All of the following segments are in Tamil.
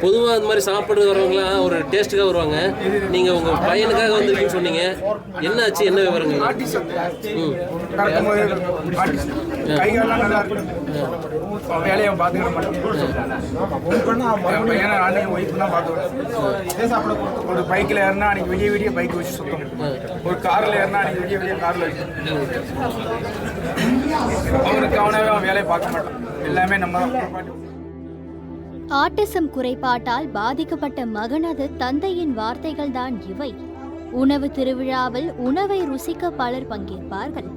பொதுவாக அந்த மாதிரி சாப்பிட்றது வரவங்களாம் ஒரு டேஸ்ட்டுக்காக வருவாங்க. நீங்கள் உங்கள் பையனுக்காக வந்திருக்கீங்கன்னு சொன்னீங்க. என்ன ஆச்சு, என்ன விவரங்கள்? கைகாலெல்லாம் நல்லா இருக்கு, வேலையை பார்த்துக்கிற மாட்டேன். ஒய்ஃப் தான் பார்த்துக்கிறேன். ஒரு பைக்கில் ஏறினா அன்றைக்கி விடிய விடிய பைக் வச்சு சுத்தம், ஒரு காரில் ஏறினா அன்றைக்கி விடிய விடிய காரில் வச்சு அவனுக்கு அவனாவே அவன் வேலையை பார்க்க மாட்டான். எல்லாமே நம்ம தான். ஆட்டிசம் குறைபாட்டால் பாதிக்கப்பட்ட மகனது தந்தையின் வார்த்தைகள் தான் இவை. உணவு திருவிழாவில் உணவை ருசிக்க பலர் பங்கேற்பார்கள்.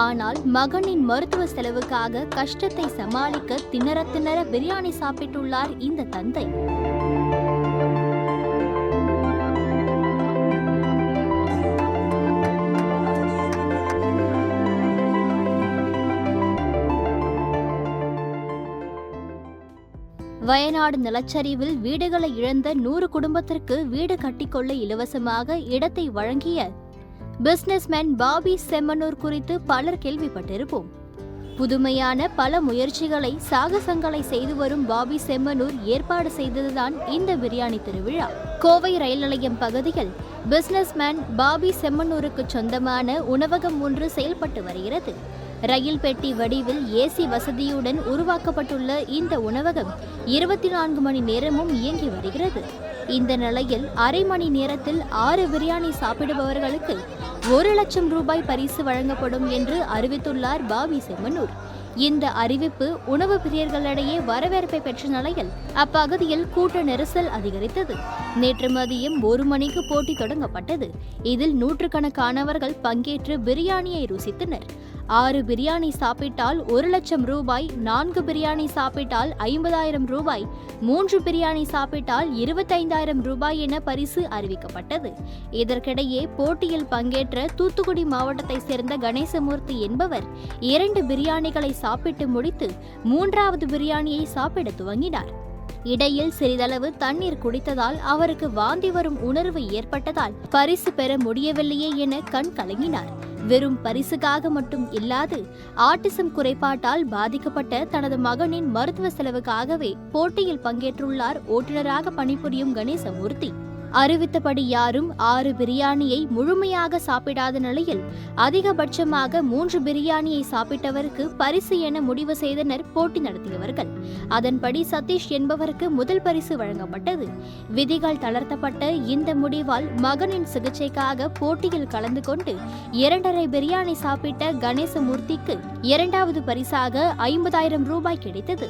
ஆனால் மகனின் மருத்துவ செலவுக்காக கஷ்டத்தை சமாளிக்க திணற திணற பிரியாணி சாப்பிட்டுள்ளார் இந்த தந்தை. வயநாடு நிலச்சரிவில் வீடுகளை இழந்த 100 குடும்பத்திற்கு வீடு கட்டிக்கொள்ள இலவசமாக இடத்தை வழங்கிய பிசினஸ்மேன் பாபி செம்மனூர் குறித்து பலர் கேள்விப்பட்டிருப்போம். புதுமையான பல முயற்சிகளை சாகசங்களை செய்து வரும் பாபி செம்மனூர் ஏற்பாடு செய்ததுதான் இந்த பிரியாணி திருவிழா. கோவை ரயில் நிலையம் பகுதியில் பிசினஸ்மேன் பாபி செம்மனூருக்கு சொந்தமான உணவகம் ஒன்று செயல்பட்டு வருகிறது. ரயில் பெட்டி வடிவில் ஏசி வசதியுடன் உருவாக்கப்பட்டுள்ள இந்த உணவகம் 24 மணி நேரமும் இயங்கி வருகிறது. இந்த நிலையில் அரை மணி நேரத்தில் 6 பிரியாணி சாப்பிடுபவர்களுக்கு 1 லட்சம் ரூபாய் பரிசு வழங்கப்படும் என்று அறிவித்துள்ளார் பாபி செம்மனூர். இந்த அறிவிப்பு உணவு பிரியர்களிடையே வரவேற்பை பெற்ற நிலையில் அப்பகுதியில் கூட்ட நெரிசல் அதிகரித்தது. நேற்று மதியம் 1 மணிக்கு போட்டி தொடங்கப்பட்டது. இதில் நூற்றுக்கணக்கானவர்கள் பங்கேற்று பிரியாணியை ருசித்தனர். 6 பிரியாணி சாப்பிட்டால் 1 லட்சம் ரூபாய், 4 பிரியாணி சாப்பிட்டால் 50,000 ரூபாய், 3 பிரியாணி சாப்பிட்டால் 25,000 ரூபாய் என பரிசு அறிவிக்கப்பட்டது. இதற்கிடையே போட்டியில் பங்கேற்ற தூத்துக்குடி மாவட்டத்தை சேர்ந்த கணேசமூர்த்தி என்பவர் 2 பிரியாணிகளை சாப்பிட்டு முடித்து 3வது பிரியாணியை சாப்பிட துவங்கினார். இடையில் சிறிதளவு தண்ணீர் குடித்ததால் அவருக்கு வாந்தி வரும் உணர்வு ஏற்பட்டதால் பரிசு பெற முடியவில்லையே என கண் கலங்கினார். வெறும் பரிசுக்காக மட்டும் இல்லாது ஆட்டிசம் குறைபாட்டால் பாதிக்கப்பட்ட தனது மகனின் மருத்துவ செலவுக்காகவே போட்டியில் பங்கேற்றுள்ளார் ஓட்டுநராக பணிபுரியும் கணேசமூர்த்தி. அறிவித்தபடி யாரும் 6 பிரியாணியை முழுமையாக சாப்பிடாத நிலையில் அதிகபட்சமாக 3 பிரியாணியை சாப்பிட்டவருக்கு பரிசு என முடிவு செய்தனர் போட்டி நடத்தியவர்கள். அதன்படி சதீஷ் என்பவருக்கு முதல் பரிசு வழங்கப்பட்டது. விதிகள் தளர்த்தப்பட்ட இந்த முடிவால் மகனின் சிகிச்சைக்காக போட்டியில் கலந்து கொண்டு 2.5 பிரியாணி சாப்பிட்ட கணேசமூர்த்திக்கு 2வது பரிசாக 50,000 ரூபாய் கிடைத்தது.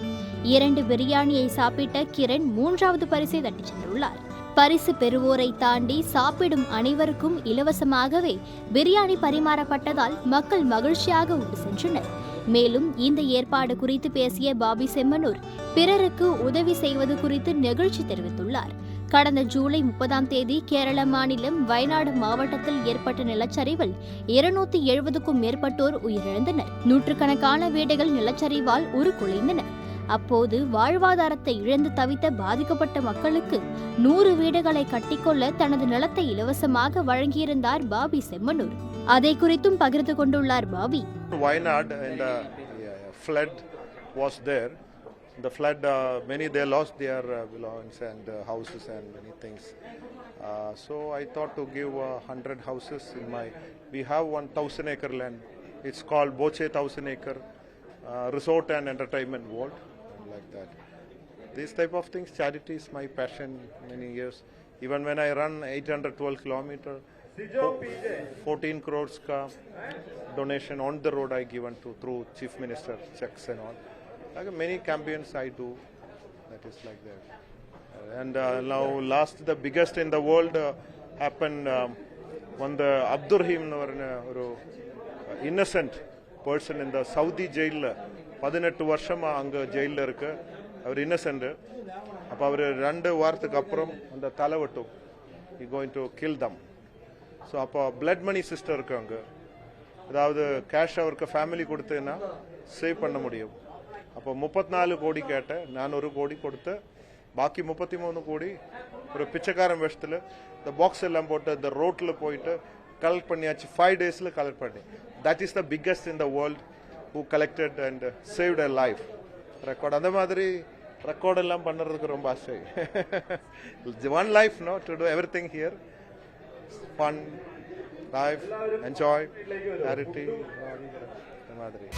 2 பிரியாணியை சாப்பிட்ட கிரண் 3வது பரிசை தட்டிச் சென்றுள்ளார். பரிசு பெறுவோரை தாண்டி சாப்பிடும் அனைவருக்கும் இலவசமாகவே பிரியாணி பரிமாறப்பட்டதால் மக்கள் மகிழ்ச்சியாக உண்டு சென்றனர். மேலும் இந்த ஏற்பாடு குறித்து பேசிய பாபி செம்மனூர் பிறருக்கு உதவி செய்வது குறித்து நெகிழ்ச்சி தெரிவித்துள்ளார். கடந்த ஜூலை 30ஆம் தேதி கேரள மாநிலம் வயநாடு மாவட்டத்தில் ஏற்பட்ட நிலச்சரிவில் 270க்கும் மேற்பட்டோர் உயிரிழந்தனர். நூற்றுக்கணக்கான வீடுகள் நிலச்சரிவால் உருக்குலைந்தன. அப்போது வாழ்வாதாரத்தை இழந்து தவித்த பாதிக்கப்பட்ட மக்களுக்கு 100 வீடுகளை கட்டிக்கொள்ள தனது நிலத்தை இலவசமாக வழங்கியிருந்தார் பாபி செம்மனூர். அதை குறித்தும் பகிர்ந்து கொண்டுள்ளார் Bobby. Wayanad and flood was there. The flood, many they lost their belongings and houses and many things. So I thought to give 100 houses in my. We have 1,000 acre land. It's called Boche 1,000 acre resort and entertainment world. Like that. These type of things, charity is my passion many years. Even when I run 812 kilometer, 14 crores ka donation on the road I given to through Chief Minister checks and all. Like many campaigns I do, that is like that. And now last the biggest in the world happened when the Abdurrahim or innocent person in the Saudi jail 18 வருஷமா அங்க ஜெயிலில் இருக்கு. அவர் இன்னசென்ட். அப்போ அவர் 2 வாரத்துக்கு அப்புறம் அந்த தலை வெட்டும். he going to kill them. So அப்போ பிளட் மணி சிஸ்டம் இருக்கு அங்க. அதாவது கேஷ் அவருக்கு ஃபேமிலி கொடுத்தேன்னா சேவ் பண்ண முடியும். அப்போ 34 கோடி கேட்டேன், 400 கோடி கொடுத்து பாக்கி 33 கோடி ஒரு பிச்சைக்காரன் வேஷத்தில் இந்த பாக்ஸ் எல்லாம் போட்டு இந்த ரோட்டில் போயிட்டு கலெக்ட் பண்ணியாச்சு. 5 daysல கலெக்ட் பண்ணி. That is the biggest in the world who collected and saved a life. Record அந்த மாதிரி ரெக்கார்ட் எல்லாம் பண்ணுறதுக்கு ரொம்ப ஆசை. One life no to do everything here, fun life, enjoy, charity, மாதிரி.